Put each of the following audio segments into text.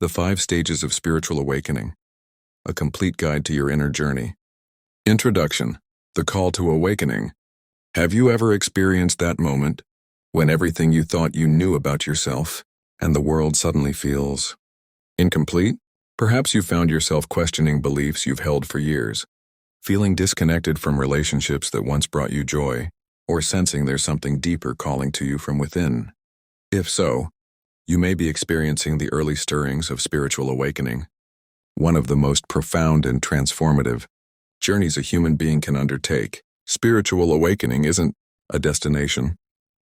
The 5 Stages of Spiritual Awakening, a complete guide to your inner journey. Introduction. The Call to Awakening. Have you ever experienced that moment when everything you thought you knew about yourself and the world suddenly feels incomplete? Perhaps you found yourself questioning beliefs you've held for years, feeling disconnected from relationships that once brought you joy, or sensing there's something deeper calling to you from within. If so, you may be experiencing the early stirrings of spiritual awakening, one of the most profound and transformative journeys a human being can undertake. Spiritual awakening isn't a destination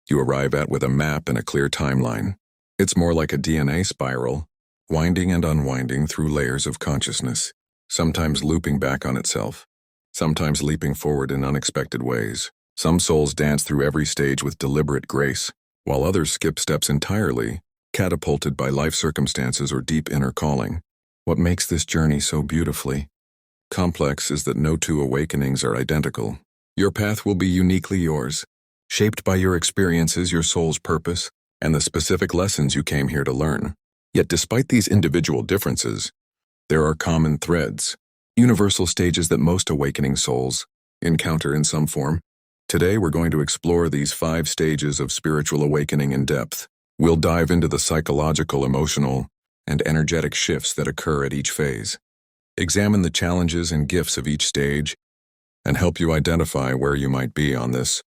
you arrive at with a map and a clear timeline. It's more like a DNA spiral, winding and unwinding through layers of consciousness, sometimes looping back on itself, sometimes leaping forward in unexpected ways. Some souls dance through every stage with deliberate grace, while others skip steps entirely, catapulted by life circumstances or deep inner calling. What makes this journey so beautifully complex is that no two awakenings are identical. Your path will be uniquely yours, shaped by your experiences, your soul's purpose, and the specific lessons you came here to learn. Yet despite these individual differences, there are common threads, universal stages that most awakening souls encounter in some form. Today we're going to explore these 5 stages of spiritual awakening in depth. We'll dive into the psychological, emotional, and energetic shifts that occur at each phase, examine the challenges and gifts of each stage, and help you identify where you might be on this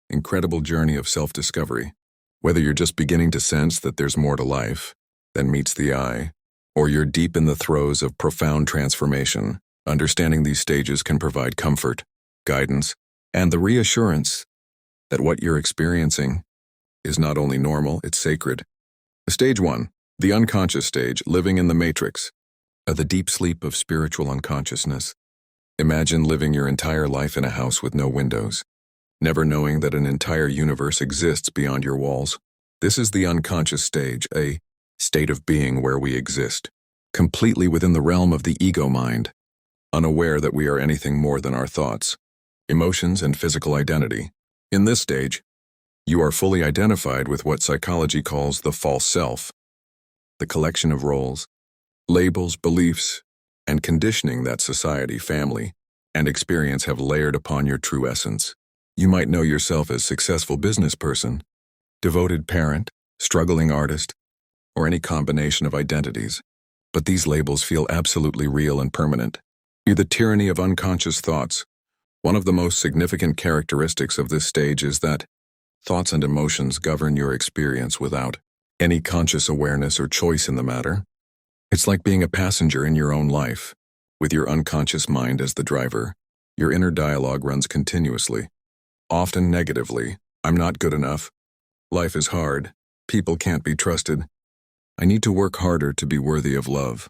incredible journey of self-discovery. Whether you're just beginning to sense that there's more to life than meets the eye, or you're deep in the throes of profound transformation, understanding these stages can provide comfort, guidance, and the reassurance that what you're experiencing is not only normal, it's sacred. Stage 1, the unconscious stage, living in the matrix, the deep sleep of spiritual unconsciousness. Imagine living your entire life in a house with no windows, never knowing that an entire universe exists beyond your walls. This is the unconscious stage, a state of being where we exist, completely within the realm of the ego mind, unaware that we are anything more than our thoughts, emotions, and physical identity. In this stage, you are fully identified with what psychology calls the false self, the collection of roles, labels, beliefs, and conditioning that society, family, and experience have layered upon your true essence. You might know yourself as successful business person, devoted parent, struggling artist, or any combination of identities, but these labels feel absolutely real and permanent. You're the tyranny of unconscious thoughts. One of the most significant characteristics of this stage is that thoughts and emotions govern your experience without any conscious awareness or choice in the matter. It's like being a passenger in your own life, with your unconscious mind as the driver. Your inner dialogue runs continuously, often negatively. I'm not good enough. Life is hard. People can't be trusted. I need to work harder to be worthy of love.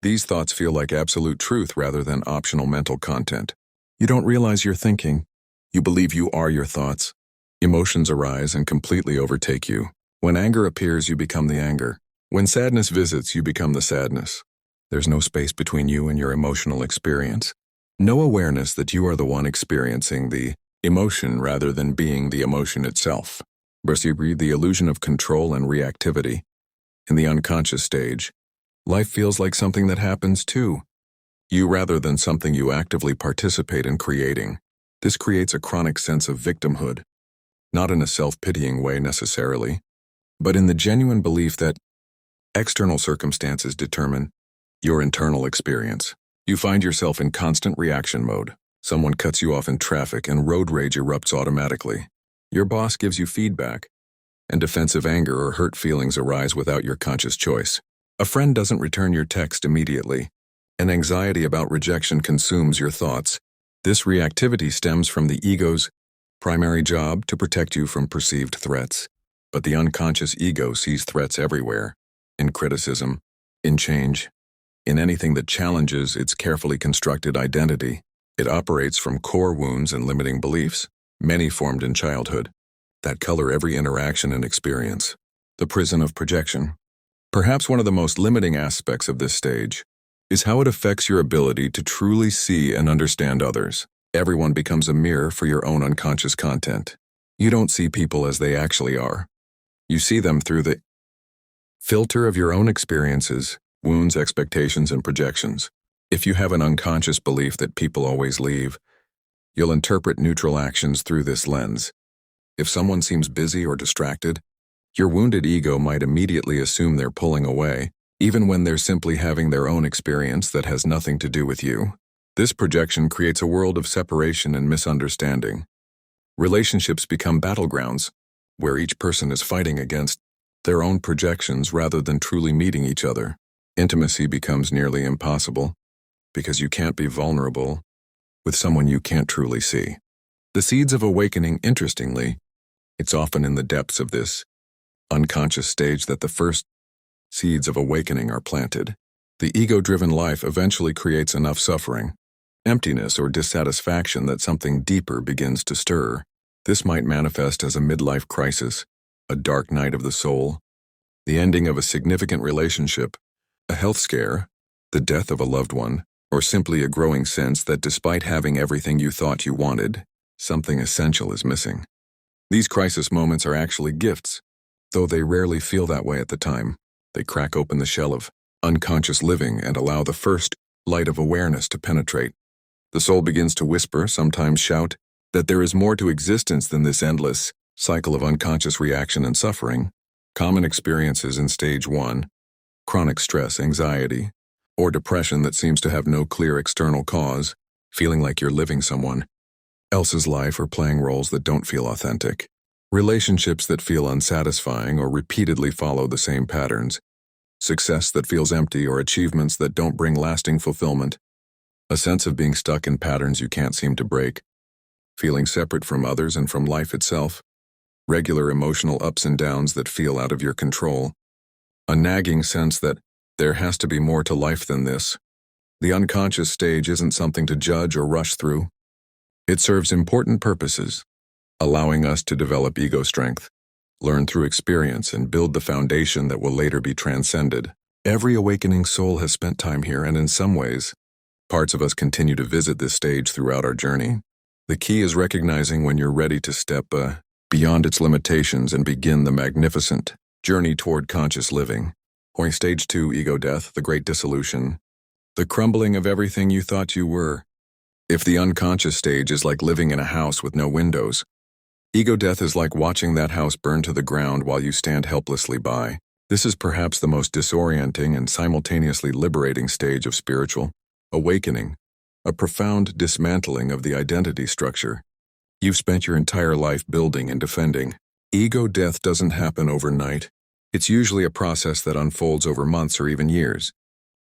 These thoughts feel like absolute truth rather than optional mental content. You don't realize you're thinking. You believe you are your thoughts. Emotions arise and completely overtake you. When anger appears, you become the anger. When sadness visits, you become the sadness. There's no space between you and your emotional experience. No awareness that you are the one experiencing the emotion rather than being the emotion itself. The illusion of control and reactivity. In the unconscious stage, life feels like something that happens to you rather than something you actively participate in creating. This creates a chronic sense of victimhood, not in a self-pitying way necessarily, but in the genuine belief that external circumstances determine your internal experience. You find yourself in constant reaction mode. Someone cuts you off in traffic and road rage erupts automatically. Your boss gives you feedback, and defensive anger or hurt feelings arise without your conscious choice. A friend doesn't return your text immediately, and anxiety about rejection consumes your thoughts. This reactivity stems from the ego's primary job to protect you from perceived threats. But the unconscious ego sees threats everywhere, in criticism, in change, in anything that challenges its carefully constructed identity. It operates from core wounds and limiting beliefs, many formed in childhood, that color every interaction and experience. The prison of projection. Perhaps one of the most limiting aspects of this stage is how it affects your ability to truly see and understand others. Everyone becomes a mirror for your own unconscious content. You don't see people as they actually are. You see them through the filter of your own experiences, wounds, expectations, and projections. If you have an unconscious belief that people always leave, you'll interpret neutral actions through this lens. If someone seems busy or distracted, your wounded ego might immediately assume they're pulling away, even when they're simply having their own experience that has nothing to do with you. This projection creates a world of separation and misunderstanding. Relationships become battlegrounds, where each person is fighting against their own projections rather than truly meeting each other. Intimacy becomes nearly impossible, because you can't be vulnerable with someone you can't truly see. The seeds of awakening, interestingly, it's often in the depths of this unconscious stage that the first seeds of awakening are planted. The ego-driven life eventually creates enough suffering, emptiness, or dissatisfaction that something deeper begins to stir. This might manifest as a midlife crisis, a dark night of the soul, the ending of a significant relationship, a health scare, the death of a loved one, or simply a growing sense that despite having everything you thought you wanted, something essential is missing. These crisis moments are actually gifts, though they rarely feel that way at the time. They crack open the shell of unconscious living and allow the first light of awareness to penetrate. The soul begins to whisper, sometimes shout, that there is more to existence than this endless cycle of unconscious reaction and suffering. Common experiences in stage 1, chronic stress, anxiety, or depression that seems to have no clear external cause, feeling like you're living someone else's life or playing roles that don't feel authentic. Relationships that feel unsatisfying or repeatedly follow the same patterns. Success that feels empty or achievements that don't bring lasting fulfillment. A sense of being stuck in patterns you can't seem to break. Feeling separate from others and from life itself. Regular emotional ups and downs that feel out of your control. A nagging sense that there has to be more to life than this. The unconscious stage isn't something to judge or rush through. It serves important purposes, allowing us to develop ego strength, learn through experience, and build the foundation that will later be transcended. Every awakening soul has spent time here, and in some ways, parts of us continue to visit this stage throughout our journey. The key is recognizing when you're ready to step beyond its limitations and begin the magnificent journey toward conscious living. Stage 2, ego death, the great dissolution, the crumbling of everything you thought you were. If the unconscious stage is like living in a house with no windows, ego death is like watching that house burn to the ground while you stand helplessly by. This is perhaps the most disorienting and simultaneously liberating stage of spiritual awakening, a profound dismantling of the identity structure you've spent your entire life building and defending. Ego death doesn't happen overnight. It's usually a process that unfolds over months or even years,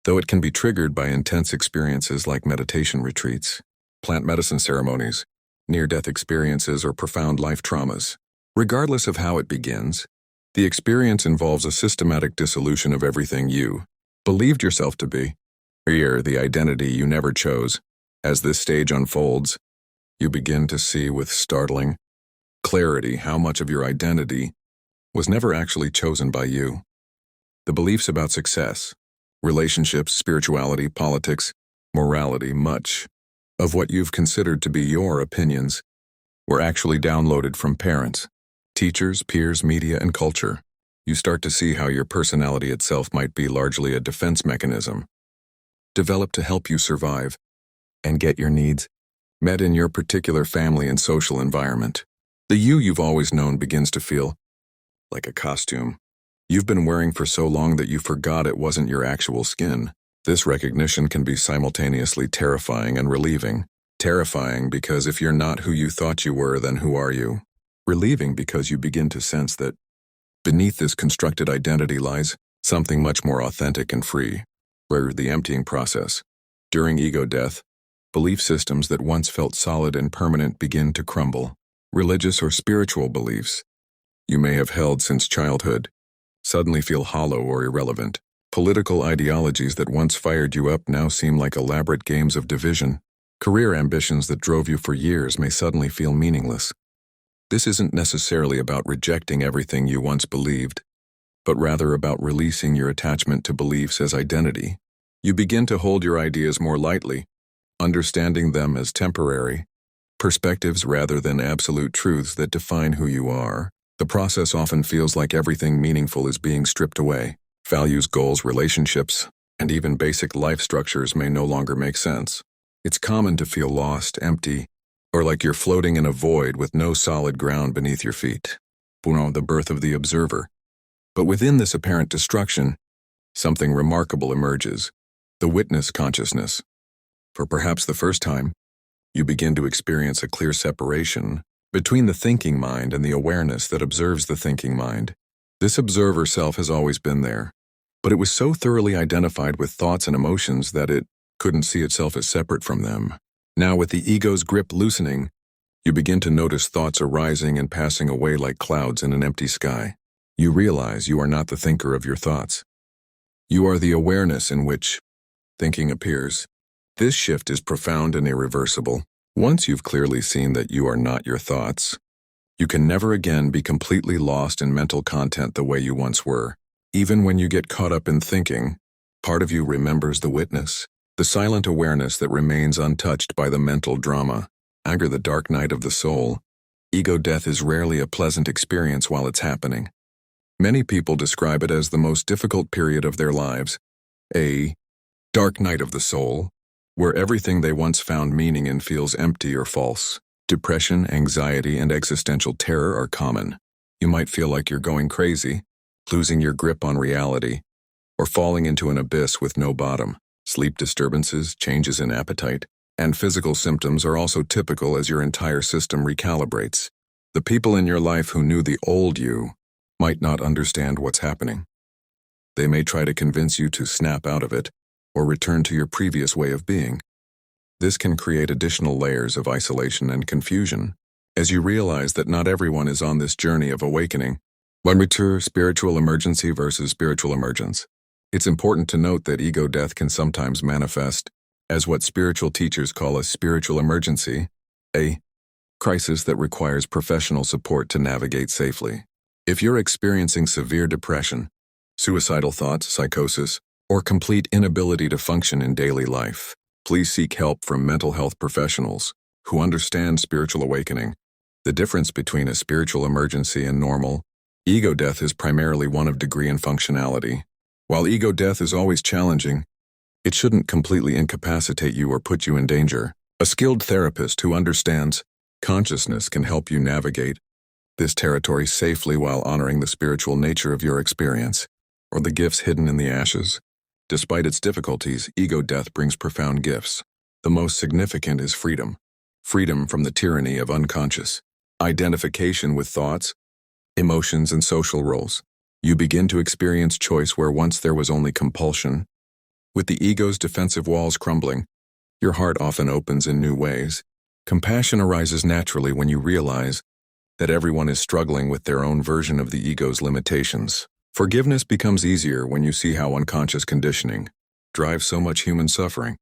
though it can be triggered by intense experiences like meditation retreats, plant medicine ceremonies, near-death experiences, or profound life traumas. Regardless of how it begins, the experience involves a systematic dissolution of everything you believed yourself to be, or the identity you never chose. As this stage unfolds, you begin to see with startling clarity how much of your identity was never actually chosen by you. The beliefs about success, relationships, spirituality, politics, morality, much of what you've considered to be your opinions were actually downloaded from parents, teachers, peers, media, and culture. You start to see how your personality itself might be largely a defense mechanism, developed to help you survive and get your needs met in your particular family and social environment. The you you've always known begins to feel like a costume you've been wearing for so long that you forgot it wasn't your actual skin. This recognition can be simultaneously terrifying and relieving. Terrifying because if you're not who you thought you were, then who are you? Relieving because you begin to sense that beneath this constructed identity lies something much more authentic and free. Where the emptying process. During ego death, belief systems that once felt solid and permanent begin to crumble. Religious or spiritual beliefs you may have held since childhood suddenly feel hollow or irrelevant. Political ideologies that once fired you up now seem like elaborate games of division. Career ambitions that drove you for years may suddenly feel meaningless. This isn't necessarily about rejecting everything you once believed, but rather about releasing your attachment to beliefs as identity. You begin to hold your ideas more lightly, understanding them as temporary perspectives rather than absolute truths that define who you are. The process often feels like everything meaningful is being stripped away. Values, goals, relationships, and even basic life structures may no longer make sense. It's common to feel lost, empty, or like you're floating in a void with no solid ground beneath your feet. The birth of the observer. But within this apparent destruction, something remarkable emerges, the witness consciousness. For perhaps the first time, you begin to experience a clear separation between the thinking mind and the awareness that observes the thinking mind. This observer self has always been there, but it was so thoroughly identified with thoughts and emotions that it couldn't see itself as separate from them. Now, with the ego's grip loosening, you begin to notice thoughts arising and passing away like clouds in an empty sky. You realize you are not the thinker of your thoughts. You are the awareness in which thinking appears. This shift is profound and irreversible. Once you've clearly seen that you are not your thoughts, you can never again be completely lost in mental content the way you once were. Even when you get caught up in thinking, part of you remembers the witness, the silent awareness that remains untouched by the mental drama. Anger, the dark night of the soul. Ego death is rarely a pleasant experience while it's happening. Many people describe it as the most difficult period of their lives, a dark night of the soul, where everything they once found meaning in feels empty or false. Depression, anxiety, and existential terror are common. You might feel like you're going crazy, losing your grip on reality, or falling into an abyss with no bottom. Sleep disturbances, changes in appetite, and physical symptoms are also typical as your entire system recalibrates. The people in your life who knew the old you might not understand what's happening. They may try to convince you to snap out of it or return to your previous way of being. This can create additional layers of isolation and confusion as you realize that not everyone is on this journey of awakening. Spiritual emergency versus spiritual emergence. It's important to note that ego death can sometimes manifest as what spiritual teachers call a spiritual emergency, a crisis that requires professional support to navigate safely. If you're experiencing severe depression, suicidal thoughts, psychosis, or complete inability to function in daily life, please seek help from mental health professionals who understand spiritual awakening. The difference between a spiritual emergency and normal ego death is primarily one of degree and functionality. While ego death is always challenging, it shouldn't completely incapacitate you or put you in danger. A skilled therapist who understands consciousness can help you navigate this territory safely while honoring the spiritual nature of your experience, or the gifts hidden in the ashes. Despite its difficulties, ego death brings profound gifts. The most significant is freedom. Freedom from the tyranny of unconscious identification with thoughts, emotions, and social roles. You begin to experience choice where once there was only compulsion. With the ego's defensive walls crumbling, your heart often opens in new ways. Compassion arises naturally when you realize that everyone is struggling with their own version of the ego's limitations. Forgiveness becomes easier when you see how unconscious conditioning drives so much human suffering.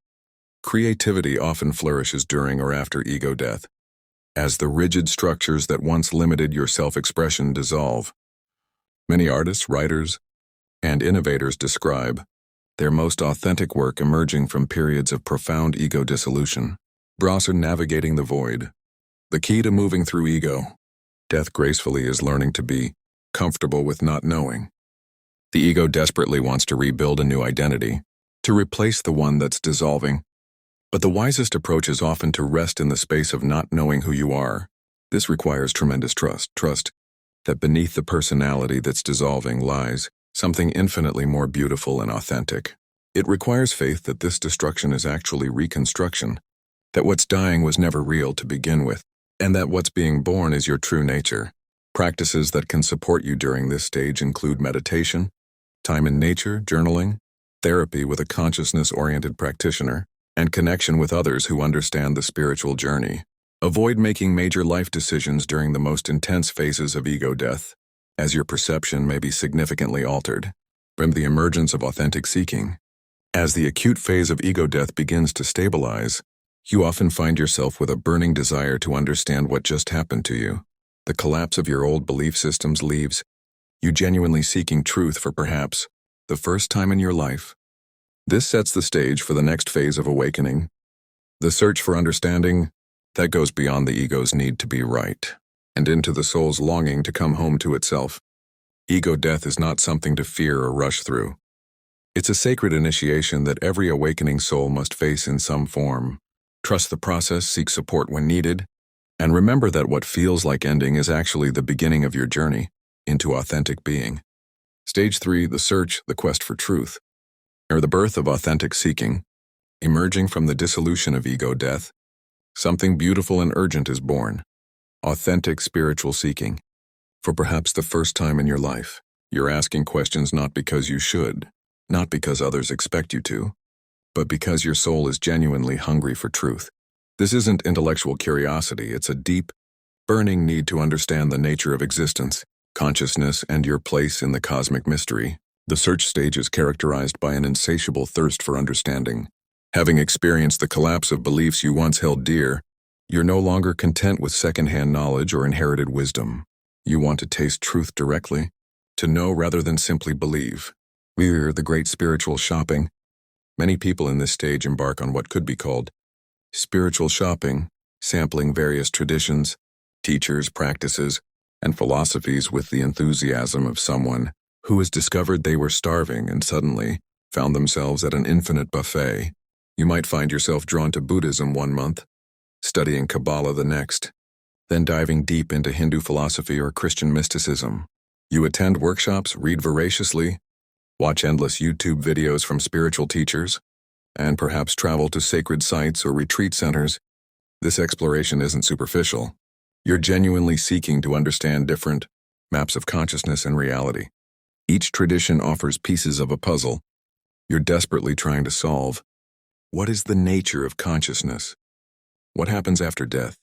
Creativity often flourishes during or after ego death, as the rigid structures that once limited your self-expression dissolve. Many artists, writers, and innovators describe their most authentic work emerging from periods of profound ego dissolution. Navigating the void. The key to moving through ego death gracefully is learning to be comfortable with not knowing. The ego desperately wants to rebuild a new identity, to replace the one that's dissolving. But the wisest approach is often to rest in the space of not knowing who you are. This requires tremendous trust that beneath the personality that's dissolving lies something infinitely more beautiful and authentic. It requires faith that this destruction is actually reconstruction, that what's dying was never real to begin with, and that what's being born is your true nature. Practices that can support you during this stage include meditation, time in nature, journaling, therapy with a consciousness-oriented practitioner, and connection with others who understand the spiritual journey. Avoid making major life decisions during the most intense phases of ego death, as your perception may be significantly altered. From the emergence of authentic seeking. As the acute phase of ego death begins to stabilize, you often find yourself with a burning desire to understand what just happened to you. The collapse of your old belief systems leaves you genuinely seeking truth for perhaps the first time in your life. This sets the stage for the next phase of awakening, the search for understanding that goes beyond the ego's need to be right, and into the soul's longing to come home to itself. Ego death is not something to fear or rush through. It's a sacred initiation that every awakening soul must face in some form. Trust the process, seek support when needed, and remember that what feels like ending is actually the beginning of your journey into authentic being. Stage 3, the search, the quest for truth, or the birth of authentic seeking. Emerging from the dissolution of ego death, something beautiful and urgent is born. Authentic spiritual seeking. For perhaps the first time in your life, you're asking questions not because you should, not because others expect you to, but because your soul is genuinely hungry for truth. This isn't intellectual curiosity, it's a deep, burning need to understand the nature of existence, consciousness, and your place in the cosmic mystery. The search stage is characterized by an insatiable thirst for understanding. Having experienced the collapse of beliefs you once held dear, you're no longer content with secondhand knowledge or inherited wisdom. You want to taste truth directly, to know rather than simply believe. We're the great spiritual shopping. Many people in this stage embark on what could be called spiritual shopping, sampling various traditions, teachers, practices, and philosophies with the enthusiasm of someone who has discovered they were starving and suddenly found themselves at an infinite buffet. You might find yourself drawn to Buddhism one month, studying Kabbalah the next, then diving deep into Hindu philosophy or Christian mysticism. You attend workshops, read voraciously, watch endless YouTube videos from spiritual teachers, and perhaps travel to sacred sites or retreat centers. This exploration isn't superficial. You're genuinely seeking to understand different maps of consciousness and reality. Each tradition offers pieces of a puzzle you're desperately trying to solve. What is the nature of consciousness? What happens after death?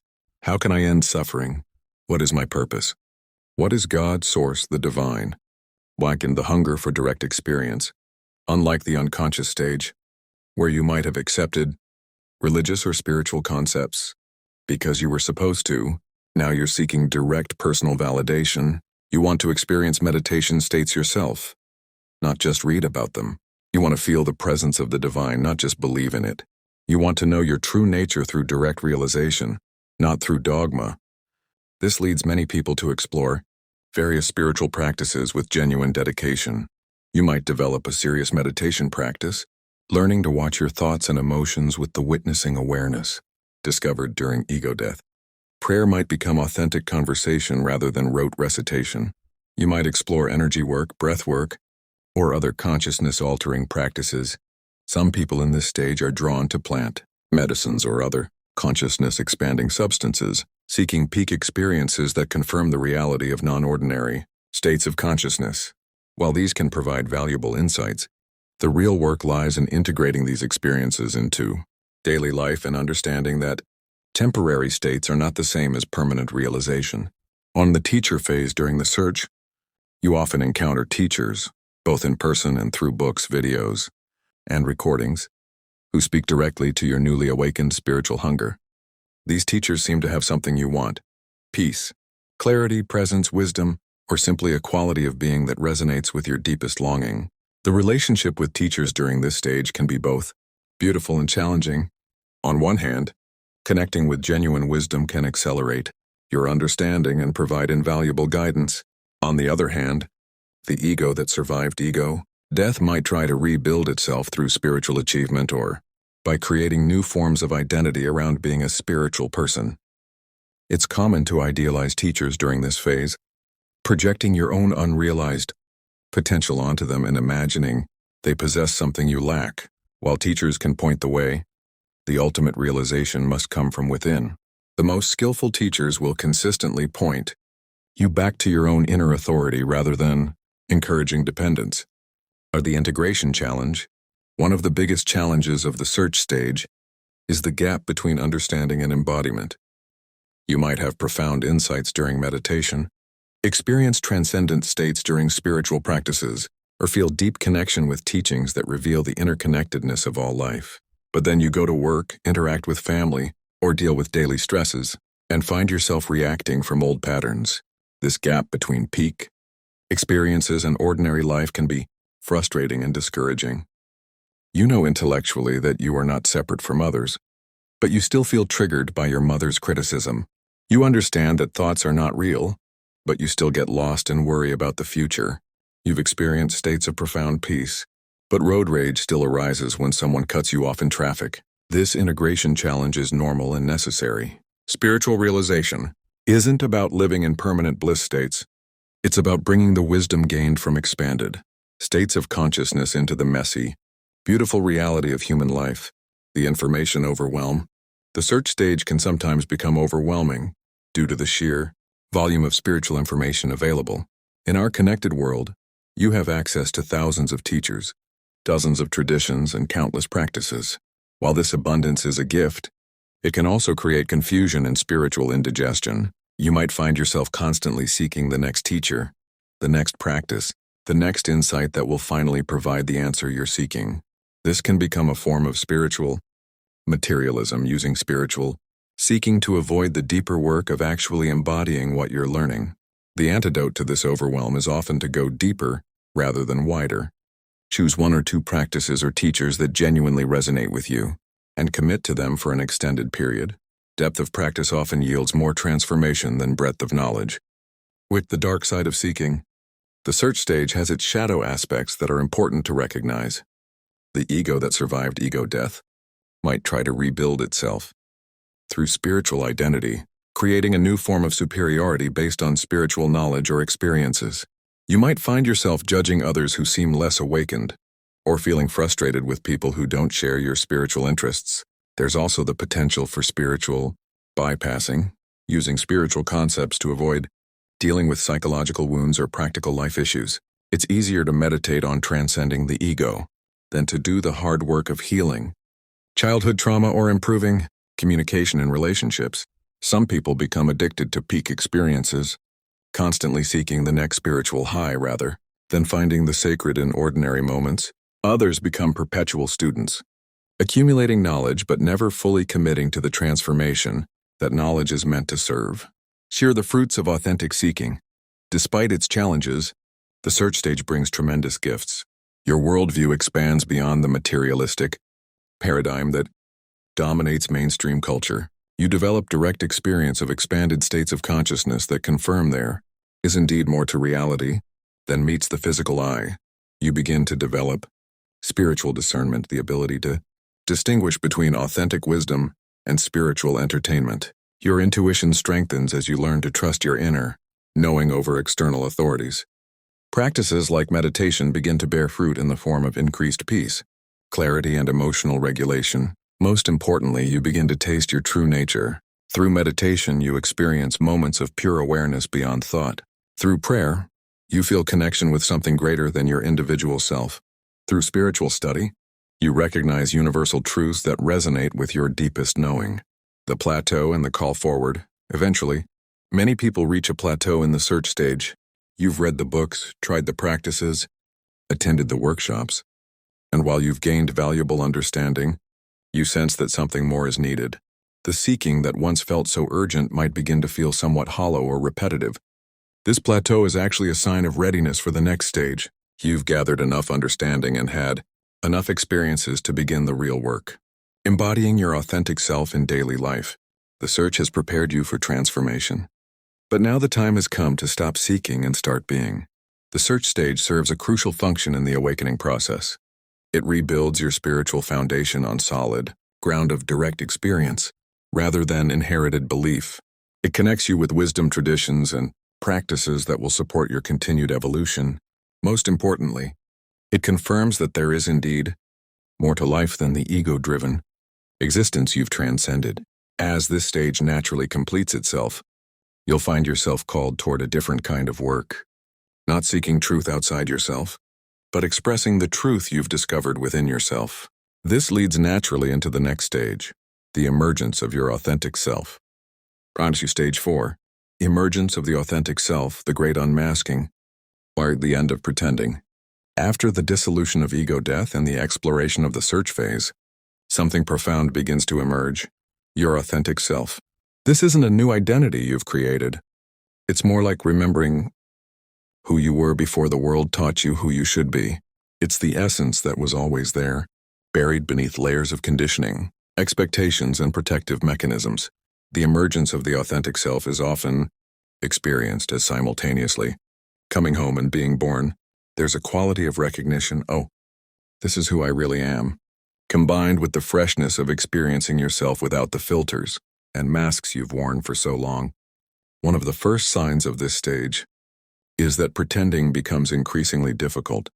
How can I end suffering? What is my purpose? What is God, source, the divine? Awaken the hunger for direct experience. Unlike the unconscious stage, where you might have accepted religious or spiritual concepts because you were supposed to, now you're seeking direct personal validation. You want to experience meditation states yourself, not just read about them. You want to feel the presence of the divine, not just believe in it. You want to know your true nature through direct realization, not through dogma. This leads many people to explore various spiritual practices with genuine dedication. You might develop a serious meditation practice, learning to watch your thoughts and emotions with the witnessing awareness discovered during ego death. Prayer might become authentic conversation rather than rote recitation. You might explore energy work, breath work, or other consciousness-altering practices. Some people in this stage are drawn to plant medicines or other consciousness-expanding substances, seeking peak experiences that confirm the reality of non-ordinary states of consciousness. While these can provide valuable insights, the real work lies in integrating these experiences into daily life and understanding that temporary states are not the same as permanent realization. On the teacher phase during the search, you often encounter teachers, both in person and through books, videos, and recordings, who speak directly to your newly awakened spiritual hunger. These teachers seem to have something you want: peace, clarity, presence, wisdom, or simply a quality of being that resonates with your deepest longing. The relationship with teachers during this stage can be both beautiful and challenging. On one hand, connecting with genuine wisdom can accelerate your understanding and provide invaluable guidance. On the other hand, the ego that survived ego death might try to rebuild itself through spiritual achievement or by creating new forms of identity around being a spiritual person. It's common to idealize teachers during this phase, projecting your own unrealized potential onto them and imagining they possess something you lack. While teachers can point the way, the ultimate realization must come from within. The most skillful teachers will consistently point you back to your own inner authority rather than encouraging dependence. The integration challenge, one of the biggest challenges of the search stage, is the gap between understanding and embodiment. You might have profound insights during meditation, experience transcendent states during spiritual practices, or feel deep connection with teachings that reveal the interconnectedness of all life. But then you go to work, interact with family, or deal with daily stresses, and find yourself reacting from old patterns. This gap between peak experiences and ordinary life can be frustrating and discouraging. You know intellectually that you are not separate from others, but you still feel triggered by your mother's criticism. You understand that thoughts are not real, but you still get lost and worry about the future. You've experienced states of profound peace, But road rage still arises when someone cuts you off in traffic. This integration challenge is normal and necessary. Spiritual realization isn't about living in permanent bliss states. It's about bringing the wisdom gained from expanded states of consciousness into the messy, beautiful reality of human life. The information overwhelm. The search stage can sometimes become overwhelming due to the sheer volume of spiritual information available. In our connected world, you have access to thousands of teachers, dozens of traditions, and countless practices. While this abundance is a gift, it can also create confusion and spiritual indigestion. You might find yourself constantly seeking the next teacher, the next practice, the next insight that will finally provide the answer you're seeking. This can become a form of spiritual materialism, using spiritual seeking to avoid the deeper work of actually embodying what you're learning. The antidote to this overwhelm is often to go deeper rather than wider. Choose one or two practices or teachers that genuinely resonate with you, and commit to them for an extended period. Depth of practice often yields more transformation than breadth of knowledge. With the dark side of seeking, the search stage has its shadow aspects that are important to recognize. The ego that survived ego death might try to rebuild itself through spiritual identity, creating a new form of superiority based on spiritual knowledge or experiences. You might find yourself judging others who seem less awakened, or feeling frustrated with people who don't share your spiritual interests. There's also the potential for spiritual bypassing, using spiritual concepts to avoid dealing with psychological wounds or practical life issues. It's easier to meditate on transcending the ego than to do the hard work of healing childhood trauma or improving communication in relationships. Some people become addicted to peak experiences, constantly seeking the next spiritual high rather than finding the sacred in ordinary moments. Others become perpetual students, accumulating knowledge but never fully committing to the transformation that knowledge is meant to serve. Share the fruits of authentic seeking. Despite its challenges, the search stage brings tremendous gifts. Your worldview expands beyond the materialistic paradigm that dominates mainstream culture. You develop direct experience of expanded states of consciousness that confirm there is indeed more to reality than meets the physical eye. You begin to develop spiritual discernment, the ability to distinguish between authentic wisdom and spiritual entertainment. Your intuition strengthens as you learn to trust your inner knowing over external authorities. Practices like meditation begin to bear fruit in the form of increased peace, clarity, and emotional regulation. Most importantly, you begin to taste your true nature. Through meditation, you experience moments of pure awareness beyond thought. Through prayer, you feel connection with something greater than your individual self. Through spiritual study, you recognize universal truths that resonate with your deepest knowing. The plateau and the call forward. Eventually, many people reach a plateau in the search stage. You've read the books, tried the practices, attended the workshops, and while you've gained valuable understanding, you sense that something more is needed. The seeking that once felt so urgent might begin to feel somewhat hollow or repetitive. This plateau is actually a sign of readiness for the next stage. You've gathered enough understanding and had enough experiences to begin the real work. Embodying your authentic self in daily life. The search has prepared you for transformation. But now the time has come to stop seeking and start being. The search stage serves a crucial function in the awakening process. It rebuilds your spiritual foundation on solid ground of direct experience, rather than inherited belief. It connects you with wisdom traditions and practices that will support your continued evolution. Most importantly, it confirms that there is indeed more to life than the ego-driven existence you've transcended. As this stage naturally completes itself, you'll find yourself called toward a different kind of work. Not seeking truth outside yourself, but expressing the truth you've discovered within yourself. This leads naturally into the next stage, the emergence of your authentic self. On to stage 4, emergence of the authentic self, the great unmasking, or the end of pretending. After the dissolution of ego death and the exploration of the search phase, something profound begins to emerge, your authentic self. This isn't a new identity you've created. It's more like remembering who you were before the world taught you who you should be. It's the essence that was always there, buried beneath layers of conditioning, expectations, and protective mechanisms. The emergence of the authentic self is often experienced as simultaneously coming home and being born. There's a quality of recognition. Oh, This is who I really am, combined with the freshness of experiencing yourself without the filters and masks you've worn for so long. One of the first signs of this stage is that pretending becomes increasingly difficult,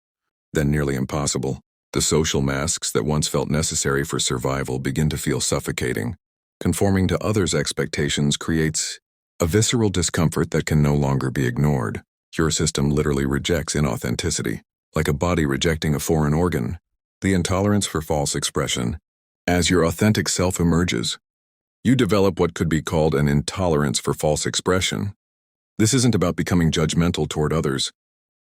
then nearly impossible. The social masks that once felt necessary for survival begin to feel suffocating. Conforming to others' expectations creates a visceral discomfort that can no longer be ignored. Your system literally rejects inauthenticity, like a body rejecting a foreign organ. The intolerance for false expression. As your authentic self emerges, you develop what could be called an intolerance for false expression. This isn't about becoming judgmental toward others,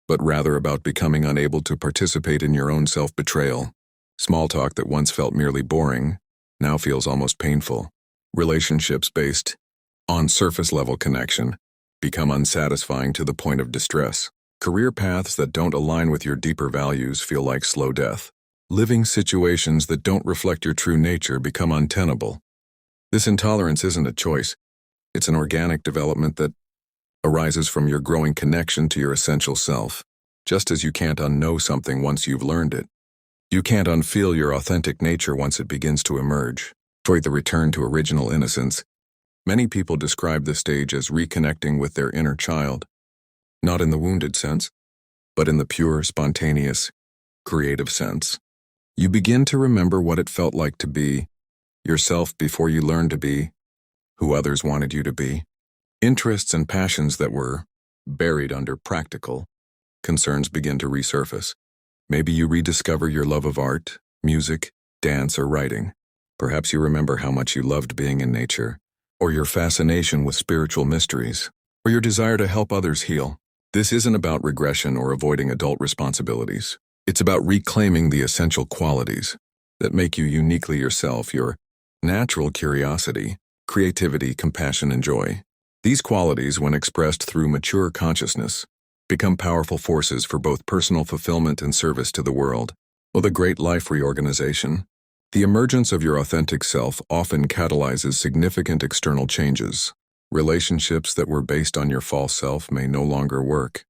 but rather about becoming unable to participate in your own self-betrayal. Small talk that once felt merely boring now feels almost painful. Relationships based on surface-level connection become unsatisfying to the point of distress. Career paths that don't align with your deeper values feel like slow death. Living situations that don't reflect your true nature become untenable. This intolerance isn't a choice. It's an organic development that arises from your growing connection to your essential self. Just as you can't unknow something once you've learned it, you can't unfeel your authentic nature once it begins to emerge. Toward the return to original innocence, many people describe this stage as reconnecting with their inner child, not in the wounded sense, but in the pure, spontaneous, creative sense. You begin to remember what it felt like to be yourself before you learned to be who others wanted you to be. Interests and passions that were buried under practical concerns begin to resurface. Maybe you rediscover your love of art, music, dance, or writing. Perhaps you remember how much you loved being in nature, or your fascination with spiritual mysteries, or your desire to help others heal. This isn't about regression or avoiding adult responsibilities. It's about reclaiming the essential qualities that make you uniquely yourself, your natural curiosity, creativity, compassion, and joy. These qualities, when expressed through mature consciousness, become powerful forces for both personal fulfillment and service to the world. With a great life reorganization, the emergence of your authentic self often catalyzes significant external changes. Relationships that were based on your false self may no longer work.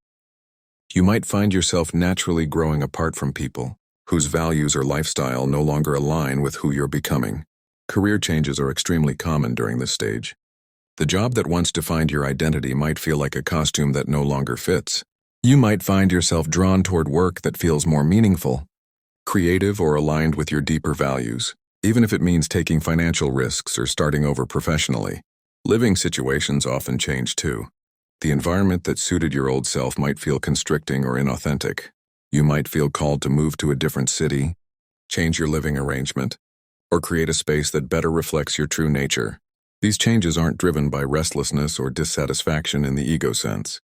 You might find yourself naturally growing apart from people whose values or lifestyle no longer align with who you're becoming. Career changes are extremely common during this stage. The job that once defined your identity might feel like a costume that no longer fits. You might find yourself drawn toward work that feels more meaningful, creative, or aligned with your deeper values, even if it means taking financial risks or starting over professionally. Living situations often change too. The environment that suited your old self might feel constricting or inauthentic. You might feel called to move to a different city, change your living arrangement, or create a space that better reflects your true nature. These changes aren't driven by restlessness or dissatisfaction in the ego sense.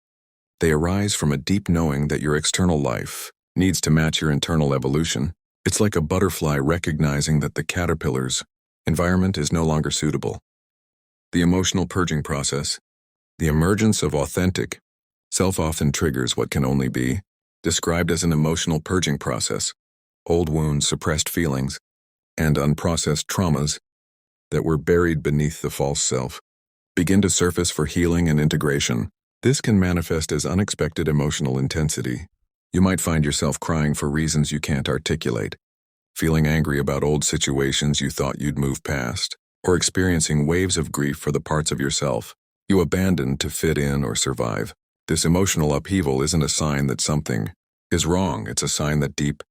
They arise from a deep knowing that your external life needs to match your internal evolution. It's like a butterfly recognizing that the caterpillar's environment is no longer suitable. The emotional purging process, the emergence of authentic self, often triggers what can only be described as an emotional purging process. Old wounds, suppressed feelings, and unprocessed traumas that were buried beneath the false self begin to surface for healing and integration. This can manifest as unexpected emotional intensity. You might find yourself crying for reasons you can't articulate, feeling angry about old situations you thought you'd move past, or experiencing waves of grief for the parts of yourself you abandoned to fit in or survive. This emotional upheaval isn't a sign that something is wrong. It's a sign that deep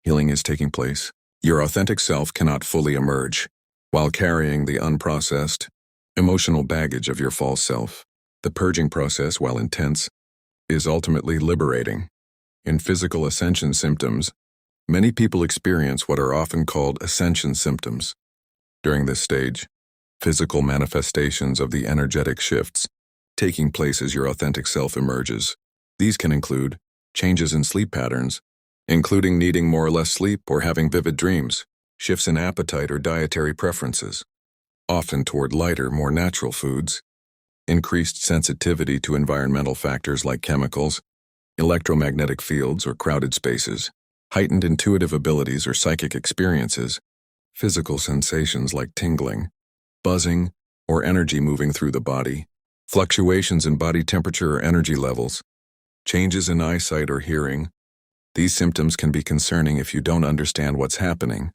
healing is taking place. Your authentic self cannot fully emerge while carrying the unprocessed, emotional baggage of your false self. The purging process, while intense, is ultimately liberating. In physical ascension symptoms, many people experience what are often called ascension symptoms. During this stage, physical manifestations of the energetic shifts taking place as your authentic self emerges. These can include changes in sleep patterns, including needing more or less sleep or having vivid dreams, shifts in appetite or dietary preferences, often toward lighter, more natural foods, increased sensitivity to environmental factors like chemicals, electromagnetic fields, or crowded spaces, heightened intuitive abilities or psychic experiences, physical sensations like tingling, buzzing, or energy moving through the body, fluctuations in body temperature or energy levels, changes in eyesight or hearing, These symptoms can be concerning if you don't understand what's happening,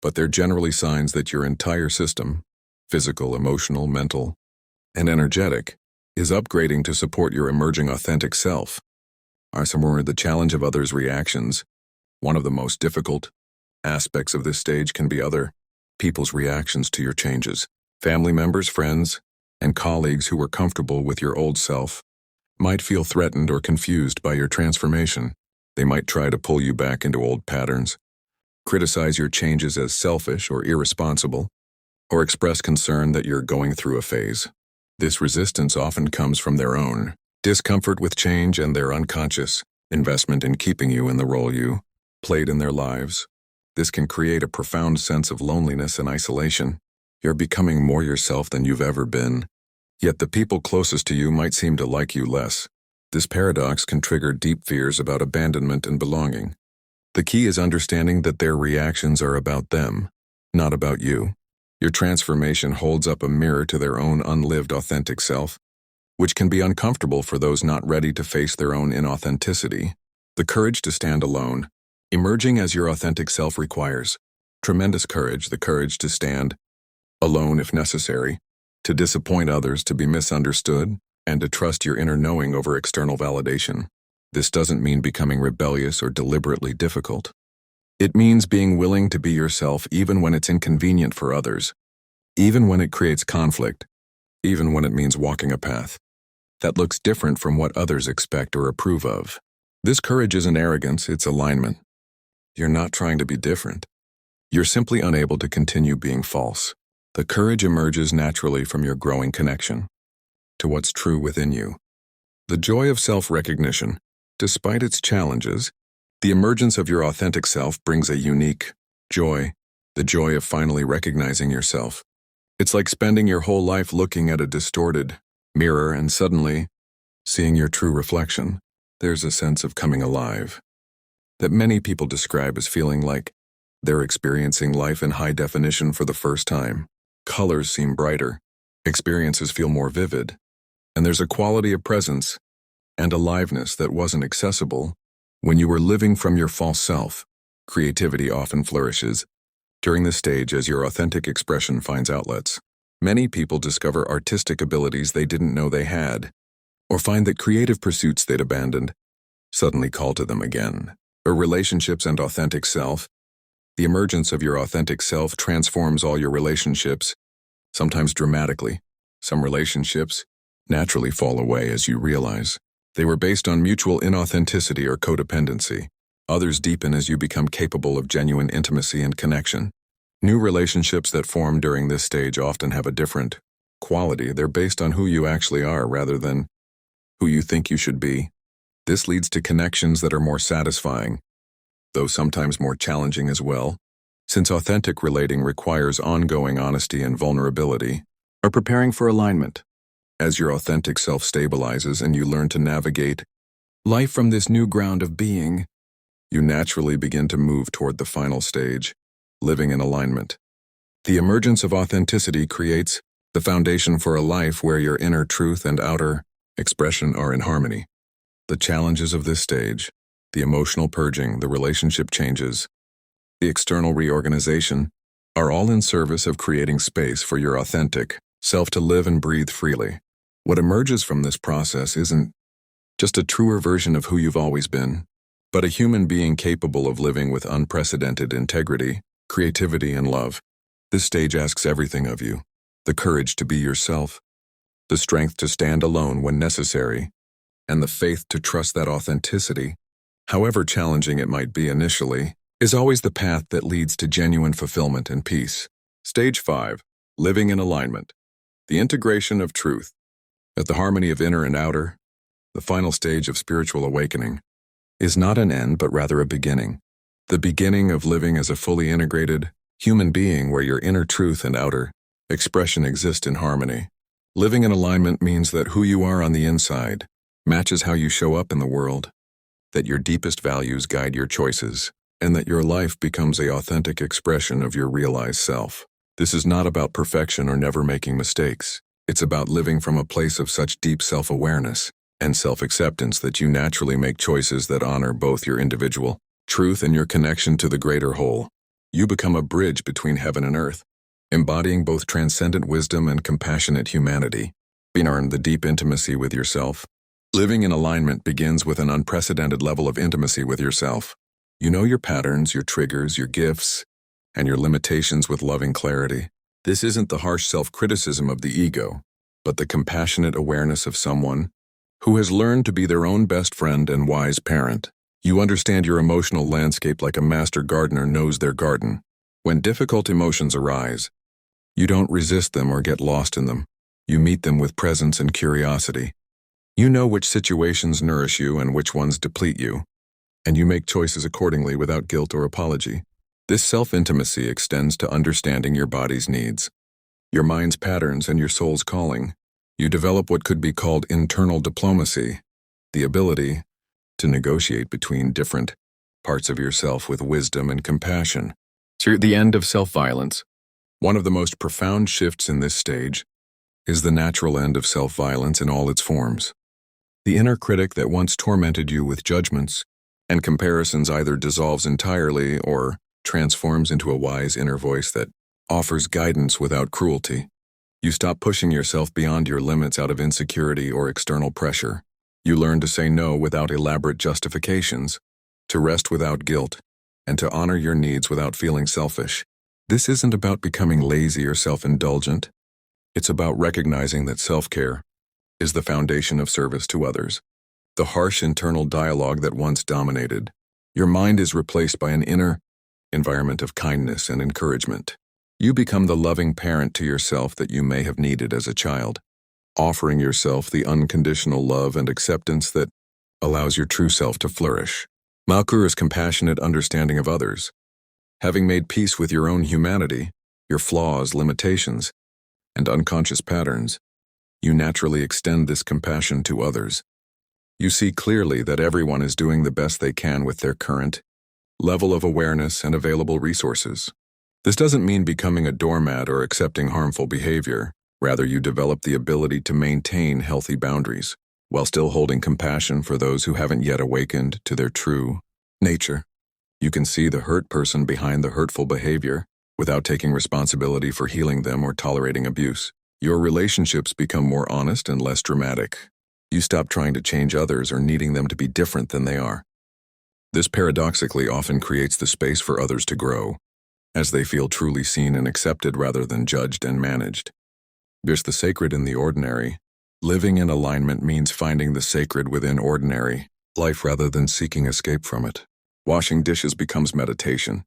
but they're generally signs that your entire system, physical, emotional, mental, and energetic, is upgrading to support your emerging authentic self. The challenge of others' reactions. One of the most difficult aspects of this stage can be other people's reactions to your changes. Family members, friends, and colleagues who were comfortable with your old self might feel threatened or confused by your transformation. They might try to pull you back into old patterns, criticize your changes as selfish or irresponsible, or express concern that you're going through a phase. This resistance often comes from their own discomfort with change and their unconscious investment in keeping you in the role you played in their lives. This can create a profound sense of loneliness and isolation. You're becoming more yourself than you've ever been, yet the people closest to you might seem to like you less. This paradox can trigger deep fears about abandonment and belonging. The key is understanding that their reactions are about them, not about you. Your transformation holds up a mirror to their own unlived authentic self, which can be uncomfortable for those not ready to face their own inauthenticity. The courage to stand alone. Emerging as your authentic self requires tremendous courage, the courage to stand alone if necessary, to disappoint others, to be misunderstood, and to trust your inner knowing over external validation. This doesn't mean becoming rebellious or deliberately difficult. It means being willing to be yourself even when it's inconvenient for others, even when it creates conflict, even when it means walking a path that looks different from what others expect or approve of. This courage isn't arrogance, it's alignment. You're not trying to be different. You're simply unable to continue being false. The courage emerges naturally from your growing connection to what's true within you. The joy of self-recognition. Despite its challenges, the emergence of your authentic self brings a unique joy, the joy of finally recognizing yourself. It's like spending your whole life looking at a distorted mirror and suddenly seeing your true reflection. There's a sense of coming alive that many people describe as feeling like they're experiencing life in high definition for the first time. Colors seem brighter, experiences feel more vivid, and there's a quality of presence and aliveness that wasn't accessible when you were living from your false self. Creativity often flourishes during this stage as your authentic expression finds outlets. Many people discover artistic abilities they didn't know they had, or find that creative pursuits they'd abandoned suddenly call to them again. Relationships and authentic self. The emergence of your authentic self transforms all your relationships, sometimes dramatically. Some relationships naturally fall away as you realize they were based on mutual inauthenticity or codependency. Others deepen as you become capable of genuine intimacy and connection. New relationships that form during this stage often have a different quality. They're based on who you actually are rather than who you think you should be. This leads to connections that are more satisfying, though sometimes more challenging as well, since authentic relating requires ongoing honesty and vulnerability. Are preparing for alignment. As your authentic self stabilizes and you learn to navigate life from this new ground of being, you naturally begin to move toward the final stage, living in alignment. The emergence of authenticity creates the foundation for a life where your inner truth and outer expression are in harmony. The challenges of this stage, the emotional purging, the relationship changes, the external reorganization, are all in service of creating space for your authentic self to live and breathe freely. What emerges from this process isn't just a truer version of who you've always been, but a human being capable of living with unprecedented integrity, creativity, and love. This stage asks everything of you: the courage to be yourself, the strength to stand alone when necessary, and the faith to trust that authenticity, however challenging it might be initially, is always the path that leads to genuine fulfillment and peace. Stage 5. Living in alignment. The integration of truth. At the harmony of inner and outer, the final stage of spiritual awakening is not an end but rather a beginning. The beginning of living as a fully integrated human being where your inner truth and outer expression exist in harmony. Living in alignment means that who you are on the inside matches how you show up in the world, that your deepest values guide your choices, and that your life becomes an authentic expression of your realized self. This is not about perfection or never making mistakes. It's about living from a place of such deep self-awareness and self-acceptance that you naturally make choices that honor both your individual truth and your connection to the greater whole. You become a bridge between heaven and earth, embodying both transcendent wisdom and compassionate humanity. Earn the deep intimacy with yourself. Living in alignment begins with an unprecedented level of intimacy with yourself. You know your patterns, your triggers, your gifts, and your limitations with loving clarity. This isn't the harsh self-criticism of the ego, but the compassionate awareness of someone who has learned to be their own best friend and wise parent. You understand your emotional landscape like a master gardener knows their garden. When difficult emotions arise, you don't resist them or get lost in them. You meet them with presence and curiosity. You know which situations nourish you and which ones deplete you, and you make choices accordingly without guilt or apology. This self-intimacy extends to understanding your body's needs, your mind's patterns, and your soul's calling. You develop what could be called internal diplomacy, the ability to negotiate between different parts of yourself with wisdom and compassion. So the end of self-violence. One of the most profound shifts in this stage is the natural end of self-violence in all its forms. The inner critic that once tormented you with judgments and comparisons either dissolves entirely or transforms into a wise inner voice that offers guidance without cruelty. You stop pushing yourself beyond your limits out of insecurity or external pressure. You learn to say no without elaborate justifications, to rest without guilt, and to honor your needs without feeling selfish. This isn't about becoming lazy or self-indulgent. It's about recognizing that self-care is the foundation of service to others. The harsh internal dialogue that once dominated your mind is replaced by an inner environment of kindness and encouragement. You become the loving parent to yourself that you may have needed as a child, offering yourself the unconditional love and acceptance that allows your true self to flourish. Malkura's compassionate understanding of others. Having made peace with your own humanity, your flaws, limitations, and unconscious patterns, you naturally extend this compassion to others. You see clearly that everyone is doing the best they can with their current level of awareness and available resources. This doesn't mean becoming a doormat or accepting harmful behavior. Rather, you develop the ability to maintain healthy boundaries while still holding compassion for those who haven't yet awakened to their true nature. You can see the hurt person behind the hurtful behavior without taking responsibility for healing them or tolerating abuse. Your relationships become more honest and less dramatic. You stop trying to change others or needing them to be different than they are. This paradoxically often creates the space for others to grow, as they feel truly seen and accepted rather than judged and managed. There's the sacred in the ordinary. Living in alignment means finding the sacred within ordinary life rather than seeking escape from it. Washing dishes becomes meditation.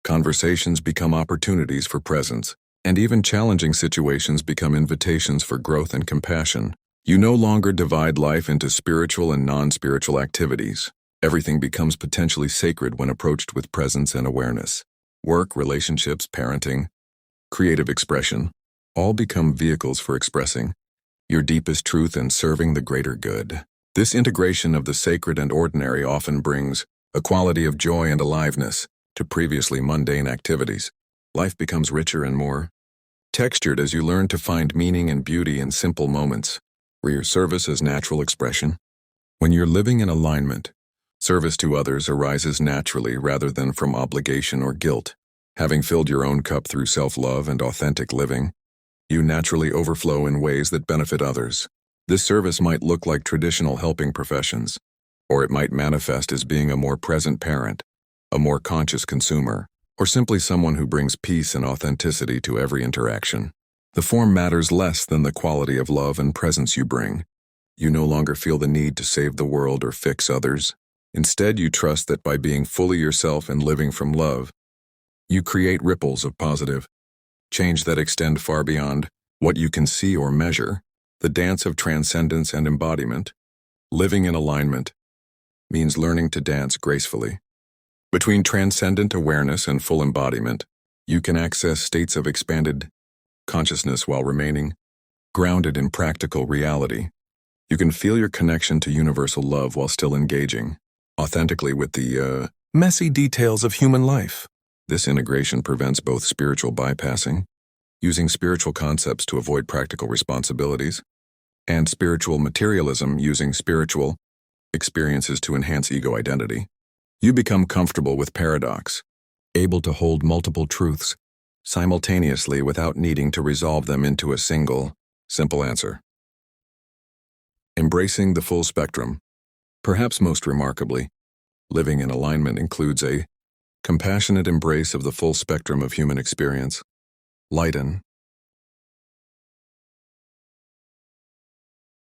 Conversations become opportunities for presence, and even challenging situations become invitations for growth and compassion. You no longer divide life into spiritual and non-spiritual activities. Everything becomes potentially sacred when approached with presence and awareness. Work, relationships, parenting, creative expression, all become vehicles for expressing your deepest truth and serving the greater good. This integration of the sacred and ordinary often brings a quality of joy and aliveness to previously mundane activities. Life becomes richer and more textured as you learn to find meaning and beauty in simple moments, where your service is natural expression. When you're living in alignment, service to others arises naturally rather than from obligation or guilt. Having filled your own cup through self-love and authentic living, you naturally overflow in ways that benefit others. This service might look like traditional helping professions, or it might manifest as being a more present parent, a more conscious consumer, or simply someone who brings peace and authenticity to every interaction. The form matters less than the quality of love and presence you bring. You no longer feel the need to save the world or fix others. Instead, you trust that by being fully yourself and living from love, you create ripples of positive change that extend far beyond what you can see or measure. The dance of transcendence and embodiment, living in alignment, means learning to dance gracefully. Between transcendent awareness and full embodiment, you can access states of expanded consciousness while remaining grounded in practical reality. You can feel your connection to universal love while still engaging authentically with the messy details of human life. This integration prevents both spiritual bypassing, using spiritual concepts to avoid practical responsibilities, and spiritual materialism using spiritual experiences to enhance ego identity. You become comfortable with paradox, able to hold multiple truths simultaneously without needing to resolve them into a single, simple answer. Embracing the full spectrum. Perhaps most remarkably, living in alignment includes a compassionate embrace of the full spectrum of human experience. Lighten,